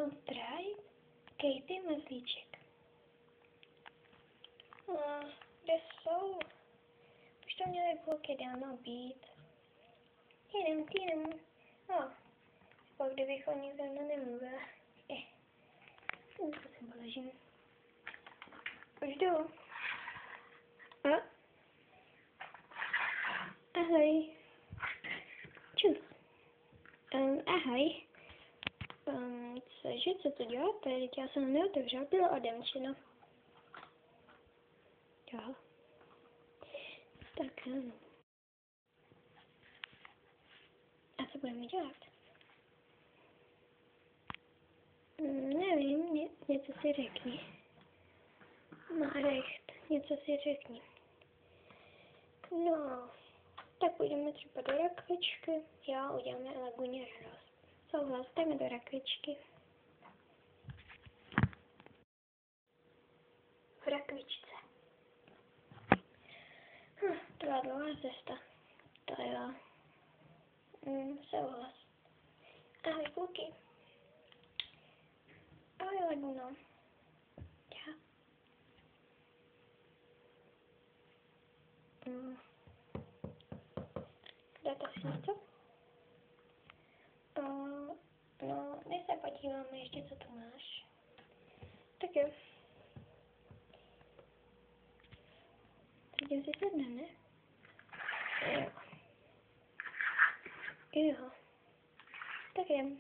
Montraj, Katie Mazlíček. No, kde jsou? Už to měly půlky dávno být. Týdem. No, pak kdybych o nich zrovna nemluvila. To si položím. Už jdu. No. Ahoj. Čus. Ahoj. Cože, co to děláte? Teď já jsem neotevřela, bylo odemčeno. Jo. Tak a co budeme dělat? Nevím, něco si řekni. Recht, něco si řekni. No, tak půjdeme třeba do rakvičky. Jo, uděláme Laguně radost. Souhlas, jdeme do rakvičky. V rakvičce. To byla dlouhá cesta. To jo. Souhlas. Ahoj, kluky. Ahoj, Laguno. Čau. Dáte si něco? No, než se podíváme ještě, co tu máš. Tak jo. Teď si sedne, ne? Jo. Tak jdem.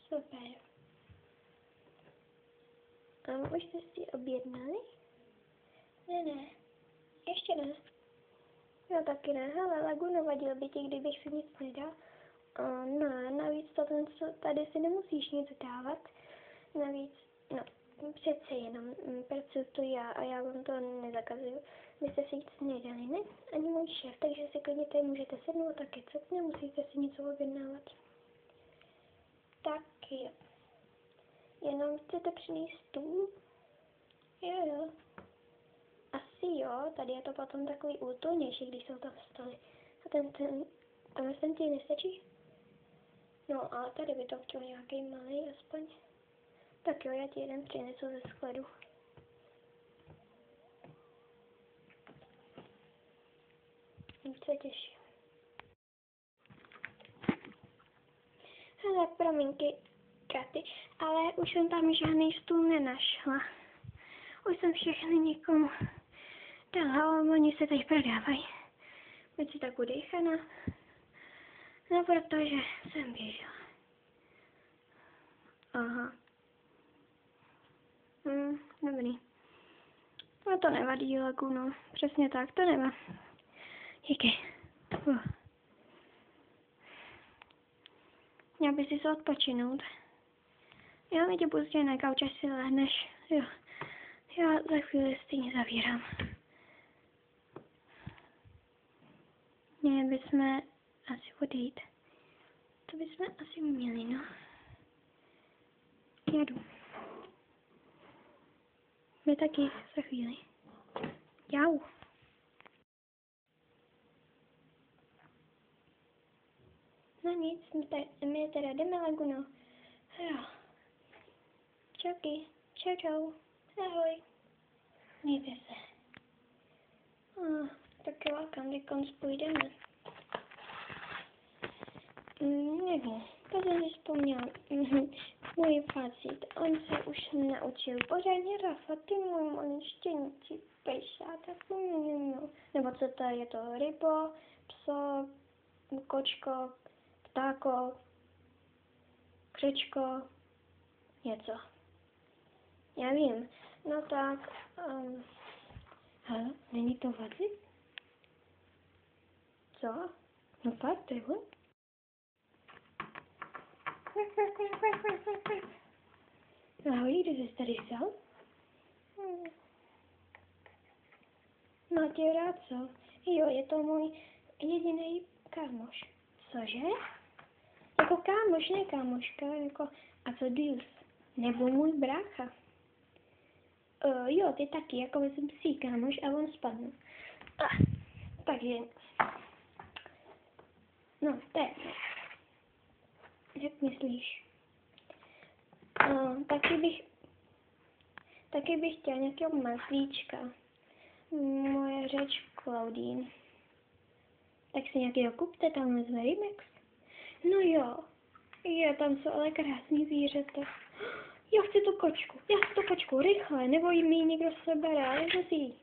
Super. Už jste si objednali? Ne. Ještě ne. Já taky ne. Hele, Laguno, vadil by ti, kdybych si nic nedal. No, navíc tady si nemusíš nic dávat. Navíc, no, přece jenom pracuji tu já a já vám to nezakazuju. Vy jste si nic nedali, ne? Ani můj šéf, takže si klidně tady můžete sednout a kecat, nemusíte si nic objednávat. Tak jo. Jenom chcete přinést stůl? Jo. Asi jo, tady je to potom takový útulnější, když jsou tam stoly. A ten ti nestačí? No, ale tady by to chtěl nějaký malý aspoň. Tak jo, já ti jeden přinesu ze skladu. Se těším. Hele, promiňky, Katy, ale už jsem tam žádný stůl nenašla. Už jsem všechny někomu dala, ale oni se teď prodávají. Buď si tak udejchaná. No, protože jsem běžela. Aha. Dobrý. No to nevadí, Laguno. Přesně tak, to nevadí. Díky. Měl bys si se odpočinout. Já mi tě pustím na kauč, až si lehneš. Jo. Já za chvíli stejně zavírám. Měli bychom asi odejít. To bychom asi měli, no. Já jdu. My taky za chvíli. Jau. No nic, my teda jdeme, Laguno. Jo. Čauky. Čau. Ahoj. Mějte se. Tak jo, kam teď půjdeme? Nevím, to jsem si vzpomněla. Můj facit, on se už naučil pořádně rafat, ty můj monštěníci, pejšáta, nebo co to je to, rybo, pso, kočko, ptáko, křečko, něco. Já vím, no tak, hele, není to facit? Co? No tak, to je on. Ahoj, kde jsi tady vzal? Máte rád, co? Jo, je to můj jediný kámoš. Cože? Jako kámoš, ne kámoška, jako... A co Dius? Nebo můj brácha? Jo, ty taky, jako jsem psí kámoš a on spadl. Takže... No, to je. Jak myslíš? Taky bych chtěla nějakého mazlíčka. Moje řeč Claudine. Tak si nějakého kupte tam z Verimex. No jo, tam jsou ale krásný zvířata. Já chci tu kočku, rychle, nebo mi ji někdo sebere, ale vezí.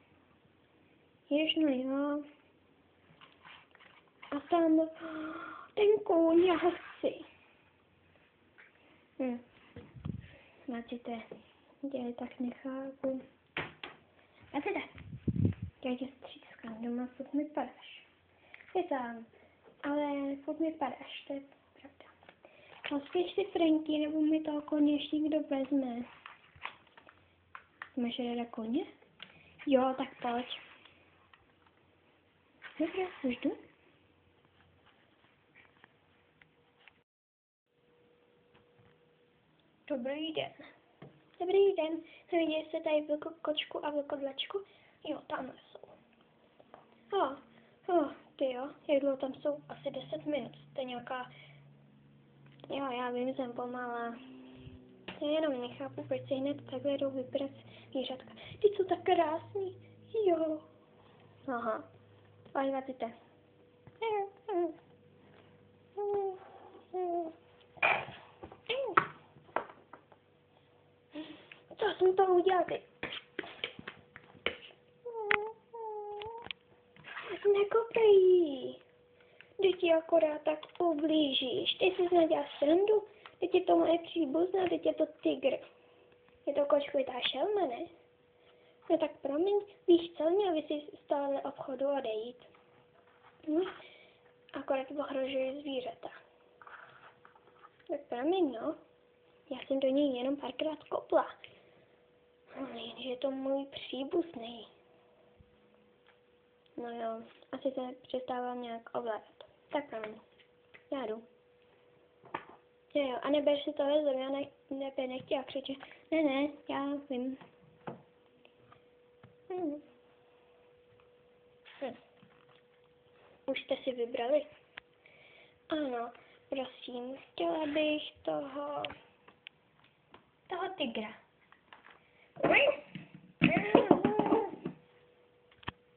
Jež, no jo. A tam ten kůň, já ho chci. Máte, já tak nechápu. Máte, já tě střískám doma, furt mi padáš. Je tam, ale furt mi padáš, to je pravda. Pospěš si Franky, nebo mi toho koně ještě někdo vezme. Máš ráda koně? Jo, tak pojď. Dobrá, už jdu. Dobrý den. Dobrý den. Viděli jste tady vlkokočku a vlkodlačku? Jo, tamhle jsou. Ty jo, jak dlouho tam jsou? Asi 10 minut. To je nějaká... Jo, já vím, jsem pomalá. Já jenom nechápu, proč si hned takhle jdou vybrat zvířatka. Ty jsou tak krásný. Jo. Aha. Vážváte. Co jsem to udělal, ty? Nekopej. Teď ti akorát tak ublížíš. Ty jsi nadělal srandu. Teď je to moje příbuzná, teď je to tygr. Je to kočkovitá šelma, ne? No tak promiň, víš co, měl by si z tohohle obchodu odejít. Akorát ohrožuji zvířata. Tak promiň, no. Já jsem do něj jenom párkrát kopla. Jenže je to můj příbuzný. No jo, asi se přestávám nějak ovládat. Tak promiň. Já jdu. Jo, a neber si tohle zem, já nechtěla křičet. Ne, já vím. Už jste si vybrali? Ano, prosím, chtěla bych toho tygra.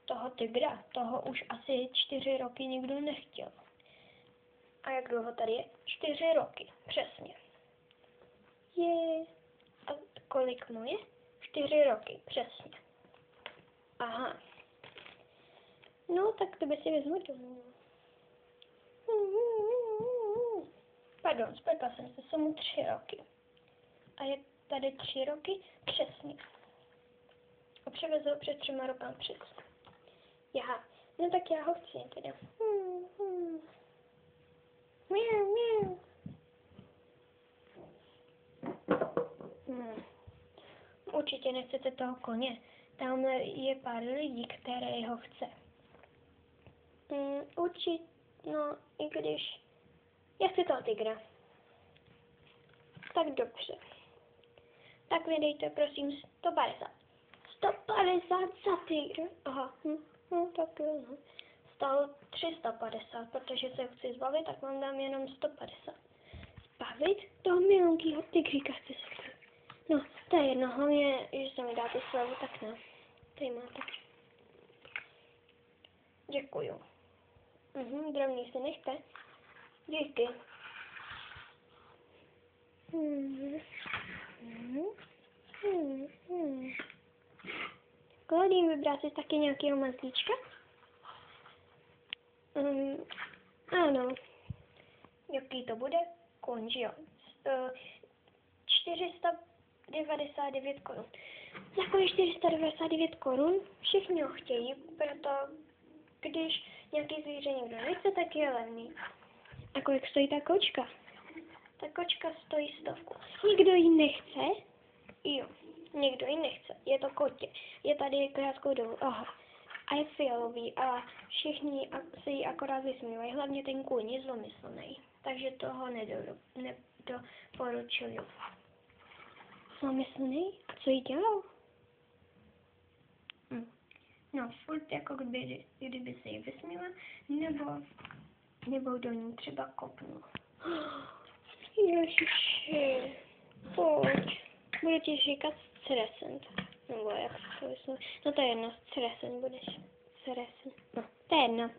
Toho tygra, toho už asi 4 roky nikdo nechtěl. A jak dlouho tady je? 4 roky, přesně. A kolik mu je? 4 roky, přesně. Aha. No, tak to by si vezmu domů. Pardon, spletla jsem se, jsou mu 3 roky. A je tady 3 roky? Přesně. A přivezl před 3 rokama přesně. Já. No tak já ho chci teda. Miau. Určitě nechcete toho koně. Tamhle je pár lidí, které ho chce. No, i když... Já chci toho tygra. Tak dobře. Tak mi dejte prosím 150. 150 za tygr. Aha, tak jo. Stalo 350, protože se chci zbavit, tak vám dám jenom 150. Zbavit? Toho milunkýho tygříka chci si. No, to je jedno, hlavně, že se mi dá tu slavu, tak ne. Tady máte. Děkuju. Drobný si nechte. Díky. Claudine, vybral jsi taky nějakého mazlíčka? Ano. Jaký to bude? Koň, jo. 499 korun. Za kolik 499 korun? Všichni ho chtějí, proto když nějaký zvíře někdo nechce, tak je levný. A kolik stojí ta kočka? Ta kočka stojí 100. Nikdo ji nechce? Jo, někdo ji nechce. Je to kotě. Je tady krátkou dobu. Aha. A je fialový a všichni se jí akorát vysmívají. Hlavně ten kůň je zlomyslný. Takže toho nedoporučuju. Zlomyslný? A co jí dělal? No, furt jako kdyby se jí vysmívala, nebo Nebo do ní třeba kopnu. Ježiši, pojď. Budu ti říkat stresent. Nebo jak to myslím. No to je jedno, stresent budeš. Stresent. No, to je jedno.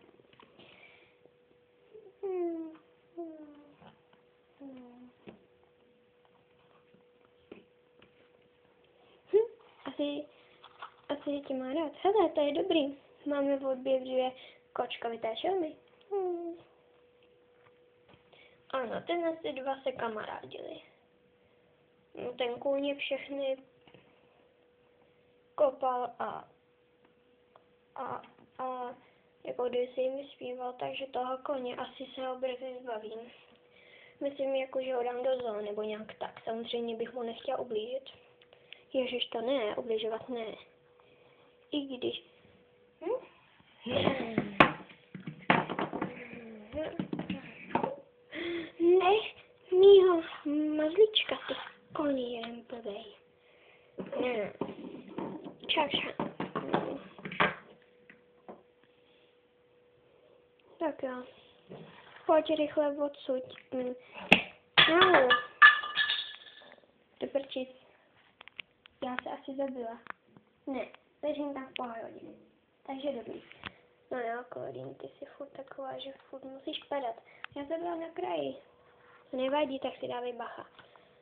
Asi tě má rád. Hele, to je dobrý. Máme v odběr kočkovité šelmy. Ano, tenhle ty dva se kamarádili. No, ten kůň všechny kopal a jako když si jim zpíval, takže toho koně asi se ho brzy zbavím. Myslím, jako, že ho dám do zoo, nebo nějak tak. Samozřejmě bych mu nechtěla ublížit. Ježiš, to ne, ubližovat ne. I když... Ne, mýho mazlíčka, ty koní jeden blbej. Ne. Čau. Tak jo. Pojď rychle odsud. No. To prčí. Já se asi zabila. Ne, ležím tam v pohodě. Takže dobrý. No jo, Claudine, ty jsi furt taková, že furt musíš padat. Já se byla na kraji. Nevadí, tak si dávej bacha.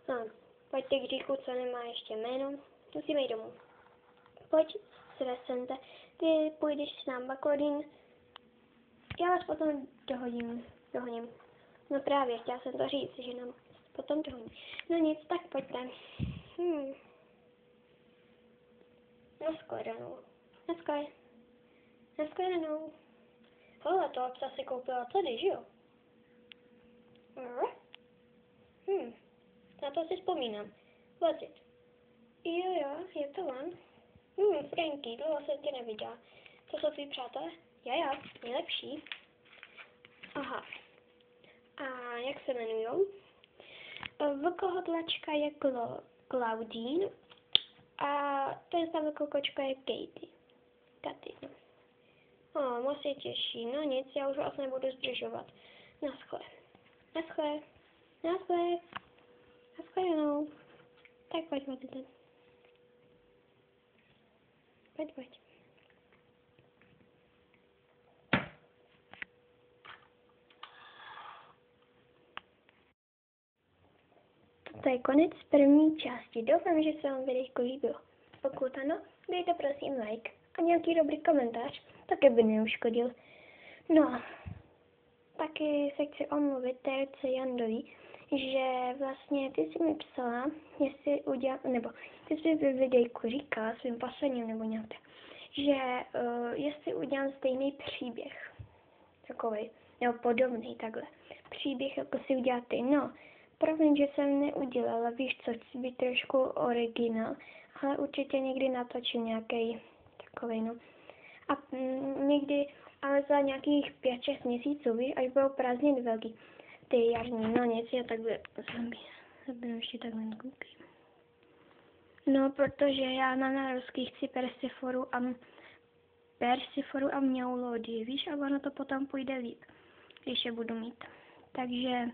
No, pojďte k říku, co nemá ještě jméno. Musíme jít domů. Pojď, stresente. Ty půjdeš s náma, Claudine. Já vás potom dohoním. No právě, chtěla jsem to říct, že nám potom dohoním. No nic, tak pojďte. Naschledanou. Hele, toho psa si koupila tady, že jo? Na to si vzpomínám. Vozit. Jo, je to on. Franky, dlouho jsem tě neviděla. To jsou tví přátelé? Jo, nejlepší. Aha. A jak se jmenujou? Vlkohodlačka je Claudine a ten ta vlkokočka je Katy. Moc se těší. No nic, já už vás nebudu zdržovat. Naschle. Naschledanou. Tak pojď. Pojď. To je konec první části. Doufám, že se vám videjko líbilo. Pokud ano, dejte prosím like a nějaký dobrý komentář, taky by neuškodil. No, taky se chci omluvit Terce Jandovi, že vlastně ty jsi mi psala, jestli ty jsi ve videjku říkala svým posledním nebo nějak tak, že jestli udělám stejný příběh, takovej, nebo podobný takhle, příběh jako si udělat ty, no. Promiň, že jsem neudělala, víš co, chci být trošku originál, ale určitě někdy natočím nějaký takovej, no. A někdy, ale za nějakých 5-6 měsíců, víš, až budou prázdniny velký, ty jarní, no nic, já takhle zabiju ještě takhle kouky. No, protože já na narozky chci Persiforu a Mňaulodii, víš, a ono to potom půjde líp, když je budu mít. Takže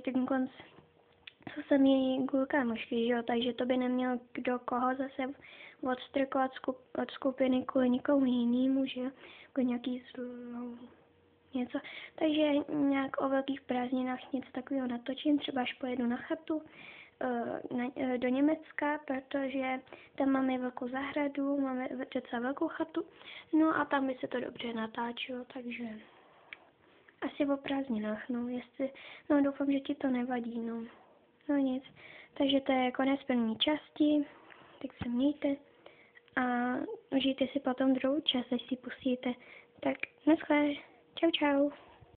ten konc, co jsem její kámošky, že jo, takže to by neměl kdo koho zase odstrkovat od skupiny kvůli nikomu jinému, že jo, jako nějaký něco. Takže nějak o velkých prázdninách něco takového natočím, třeba až pojedu na chatu do Německa, protože tam máme velkou zahradu, máme docela velkou chatu, no a tam by se to dobře natáčelo, takže asi o prázdninách, no doufám, že ti to nevadí, no nic, takže to je konec první části, tak se mějte a užijte si potom druhou část, až si pustíte, tak naschle, čau.